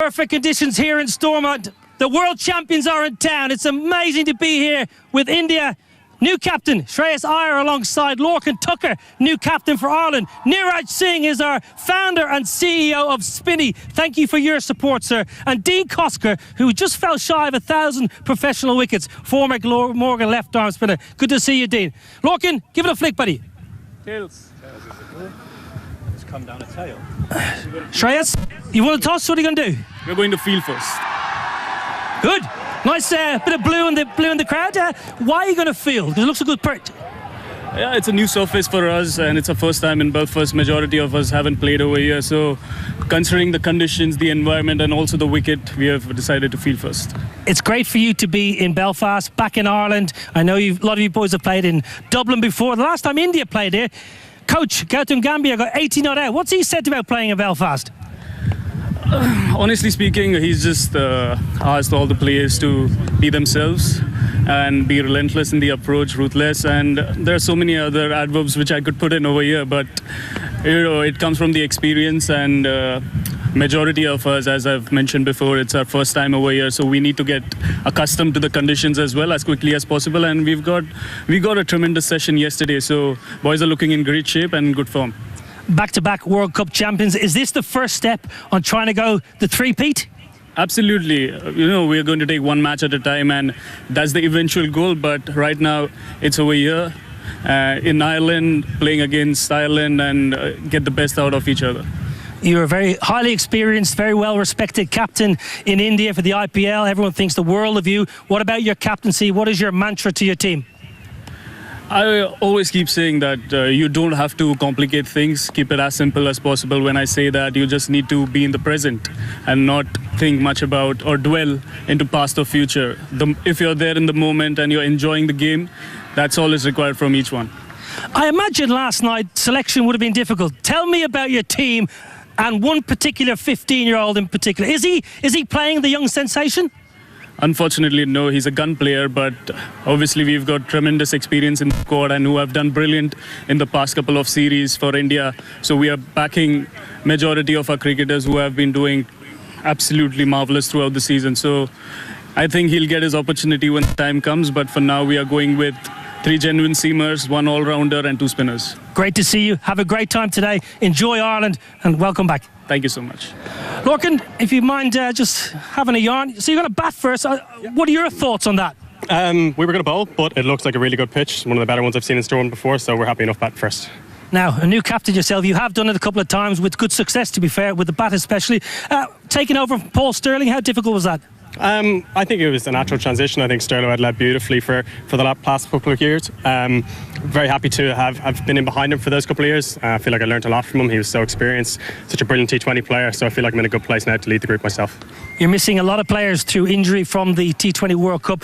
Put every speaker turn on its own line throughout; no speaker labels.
Perfect conditions here in Stormont. The world champions are in town. It's amazing to be here with India. New captain Shreyas Iyer alongside Lorcan Tucker, new captain for Ireland. Neeraj Singh is our founder and CEO of Spinney. Thank you for your support, sir. And Dean Kosker, who just fell shy of 1,000 professional wickets, former Morgan left arm spinner. Good to see you, Dean. Lorcan, give it a flick, buddy.
Tails. Just come down a tail.
Shreyas, you want to toss? What are you going to do?
We're going to field first.
Good. Nice bit of blue in the crowd. Why are you going to field? Because it looks a good perch.
Yeah, it's a new surface for us, and it's our first time in Belfast. Majority of us haven't played over here, so considering the conditions, the environment, and also the wicket, we have decided to field first.
It's great for you to be in Belfast, back in Ireland. I know a lot of you boys have played in Dublin before. The last time India played here, coach Gautam Gambhir got 80 not out. What's he said about playing in Belfast?
Honestly speaking, he's just asked all the players to be themselves and be relentless in the approach, ruthless, and there are so many other adverbs which I could put in over here, but it comes from the experience, and majority of us, as I've mentioned before, it's our first time over here, so we need to get accustomed to the conditions as well as quickly as possible, and we got a tremendous session yesterday, so boys are looking in great shape and good form.
Back-to-back World Cup champions. Is this the first step on trying to go the three-peat?
Absolutely. We're going to take one match at a time, and that's the eventual goal. But right now, it's over here in Ireland, playing against Ireland and get the best out of each other.
You're a very highly experienced, very well-respected captain in India for the IPL. Everyone thinks the world of you. What about your captaincy? What is your mantra to your team?
I always keep saying that you don't have to complicate things. Keep it as simple as possible. When I say that, you just need to be in the present and not think much about or dwell into past or future. If you're there in the moment and you're enjoying the game, that's all is required from each one.
I imagine last night selection would have been difficult. Tell me about your team and one particular 15-year-old in particular. Is he playing the young sensation?
Unfortunately, no, he's a gun player, but obviously we've got tremendous experience in the squad and who have done brilliant in the past couple of series for India. So we are backing majority of our cricketers who have been doing absolutely marvellous throughout the season. So I think he'll get his opportunity when the time comes, but for now we are going with 3 genuine seamers, 1 all-rounder and 2 spinners. Great to see you. Have a great time today. Enjoy Ireland and welcome back. Thank you so much. Lorcan, if you mind just having a yarn. So you're going to bat first. What are your thoughts on that?
We were going to bowl, but it looks like a really good pitch. One of the better ones I've seen in Storm before, so we're happy enough bat first.
Now, a new captain yourself, you have done it a couple of times with good success, to be fair, with the bat especially. Taking over from Paul Stirling, how difficult was that?
I think it was a natural transition. I think Sterlo had led beautifully for the past couple of years. Very happy to have been in behind him for those couple of years. I feel like I learned a lot from him. He was so experienced, such a brilliant T20 player, so I feel like I'm in a good place now to lead the group myself.
You're missing a lot of players through injury from the T20 World Cup.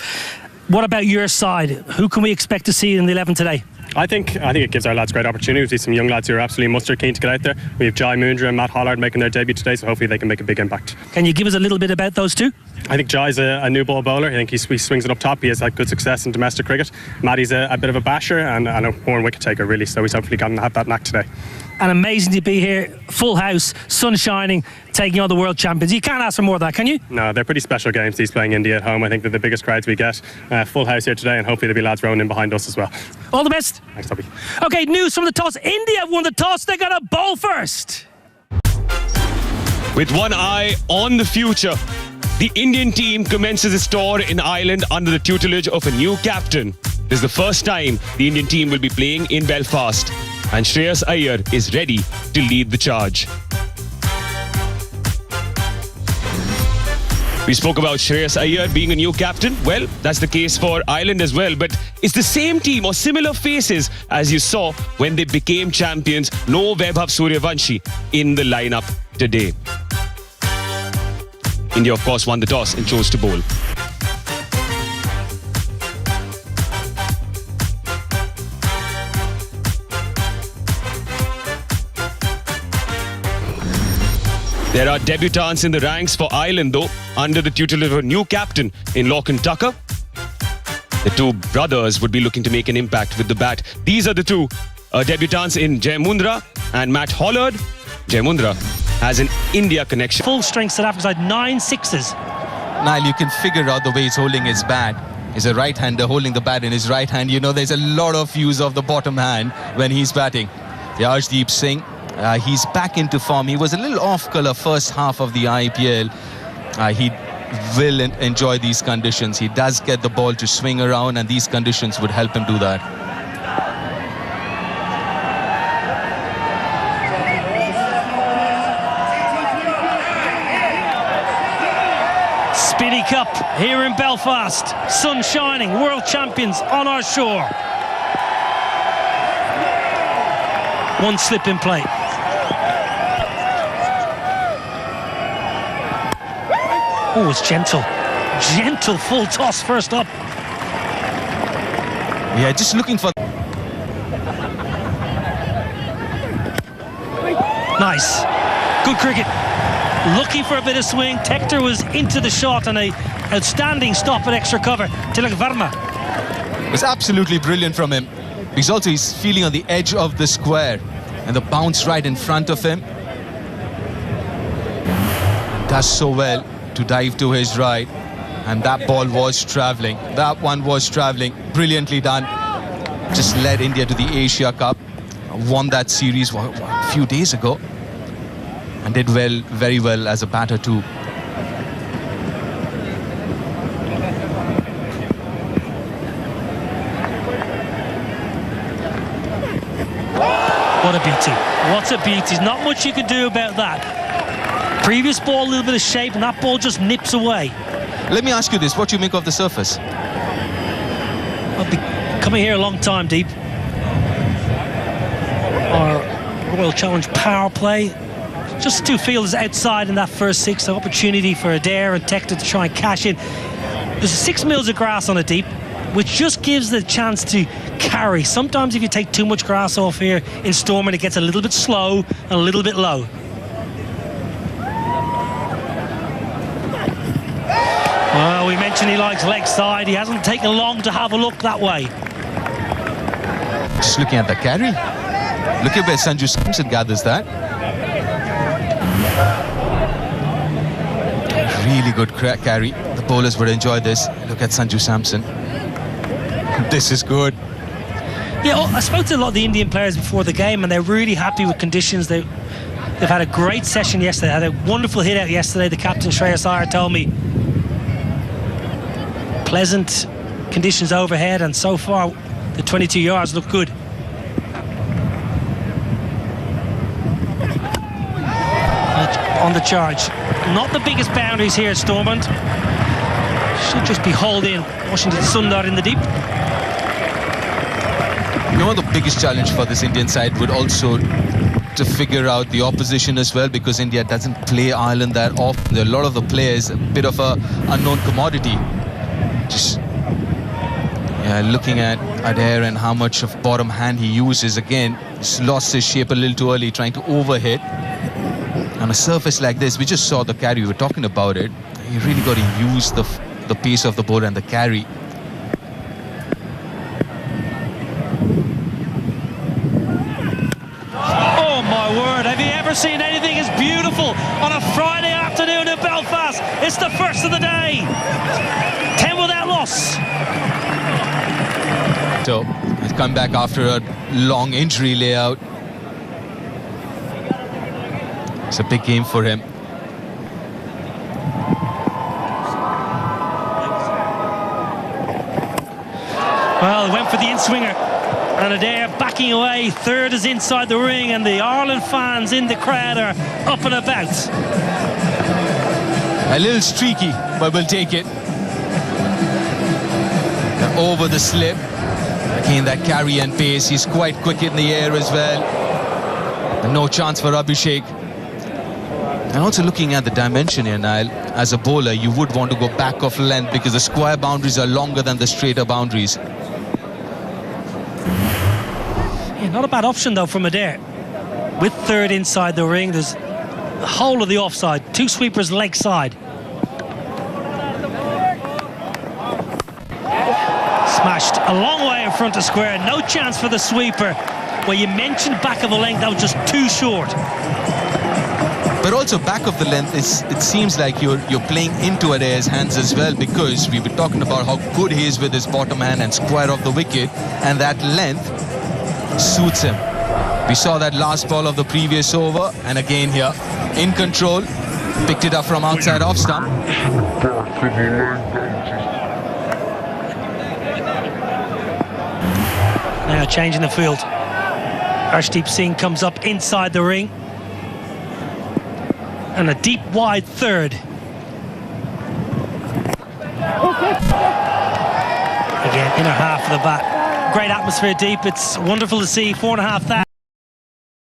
What about your side? Who can we expect to see in the 11 today?
I think it gives our lads great opportunity. We see some young lads who are absolutely mustard keen to get out there. We have Jai Mundra and Matt Hollard making their debut today, so hopefully they can make a big impact.
Can you give us a little bit about those two?
I think Jai's a new ball bowler. I think he swings it up top. He has had good success in domestic cricket. Matty's a bit of a basher and a born wicket taker, really, so he's hopefully going to have that knack today.
And amazing to be here, full house, sun shining, taking on the world champions. You can't ask for more of that, can you?
No, they're pretty special games, these playing India at home. I think they're the biggest crowds we get. Full house here today, and hopefully there'll be lads rowing in behind us as well.
All the best.
Thanks, Toby.
Okay, news from the toss. India won the toss. They're going to bowl first.
With one eye on the future, the Indian team commences its tour in Ireland under the tutelage of a new captain. This is the first time the Indian team will be playing in Belfast, and Shreyas Iyer is ready to lead the charge. We spoke about Shreyas Iyer being a new captain. Well, that's the case for Ireland as well, but it's the same team or similar faces as you saw when they became champions. No Vaibhav Suryavanshi in the lineup today. India, of course, won the toss and chose to bowl. There are debutants in the ranks for Ireland, though, under the tutelage of a new captain in Lorcan Tucker. The two brothers would be looking to make an impact with the bat. These are the two debutants in Jai Mundra and Matt Hollard. Jai Mundra has an India connection.
Full strength South Africa side, 9 sixes.
Niall, you can figure out the way he's holding his bat. He's a right-hander holding the bat in his right hand. You know, there's a lot of use of the bottom hand when he's batting. Yeah, Arshdeep Singh, he's back into form. He was a little off-colour first half of the IPL. He will enjoy these conditions. He does get the ball to swing around, and these conditions would help him do that.
Speedy Cup here in Belfast. Sun shining, world champions on our shore. One slip in play. Oh, it's gentle. Gentle full toss first up.
Yeah, just looking for...
Nice. Good cricket. Looking for a bit of swing. Tector was into the shot and a outstanding stop at extra cover. Tilak Verma.
It was absolutely brilliant from him. Because he's feeling on the edge of the square. And the bounce right in front of him. Does so well to dive to his right. And that ball was travelling. That one was travelling. Brilliantly done. Just led India to the Asia Cup. Won that series a few days ago. And did well, very well as a batter too.
What a beauty. What a beauty. Not much you can do about that. Previous ball, a little bit of shape, and that ball just nips away.
Let me ask you this, what do you make of the surface?
I've been coming here a long time, Deep. Our Royal Challenge power play. Just two fielders outside in that first six, so opportunity for Adair and Tector to try and cash in. There's 6 mils of grass on it, Deep, which just gives the chance to carry. Sometimes if you take too much grass off here in Stormont, it gets a little bit slow and a little bit low. Well, we mentioned he likes leg side. He hasn't taken long to have a look that way.
Just looking at the carry. Look at where Sanju Samson gathers that. Really good carry. The bowlers would enjoy this. Look at Sanju Samson. This is good.
Yeah, I spoke to a lot of the Indian players before the game, and they're really happy with conditions. They've had a great session yesterday. Had a wonderful hit out yesterday. The captain, Shreyas Iyer, told me. Pleasant conditions overhead, and so far the 22 yards look good. On the charge. Not the biggest boundaries here at Stormont. Should just be hauled in. Washington Sundar in the deep.
You know, the biggest challenge for this Indian side would also to figure out the opposition as well, because India doesn't play Ireland that often. There are a lot of the players, a bit of a unknown commodity. Just looking at Adair and how much of bottom hand he uses. Again, he's lost his shape a little too early, trying to overhit. On a surface like this, we just saw the carry, we were talking about it. You really got to use the pace of the ball and the carry.
Oh my word, have you ever seen anything as beautiful on a Friday afternoon in Belfast? It's the first of the day. 10 without loss.
So, he's come back after a long injury layout. It's a big game for him.
Well, he went for the in-swinger. And Adair backing away. Third is inside the ring, and the Ireland fans in the crowd are up and about.
A little streaky, but we'll take it. Over the slip. Again, that carry and pace. He's quite quick in the air as well. And no chance for Abhishek. And also looking at the dimension here, Niall, as a bowler, you would want to go back of length because the square boundaries are longer than the straighter boundaries.
Yeah, not a bad option, though, from Adair. With third inside the ring, there's the whole of the offside. 2 sweepers leg side. Smashed a long way in front of square. No chance for the sweeper. Well, you mentioned back of the length, that was just too short.
But also back of the length, it seems like you're playing into Adair's hands as well, because we were talking about how good he is with his bottom hand and square of the wicket, and that length suits him. We saw that last ball of the previous over, and again here, in control, picked it up from outside off stump.
Now changing the field. Arshdeep Singh comes up inside the ring. And a deep wide third. Again, inner half of the bat. Great atmosphere deep. It's wonderful to see. 4,500.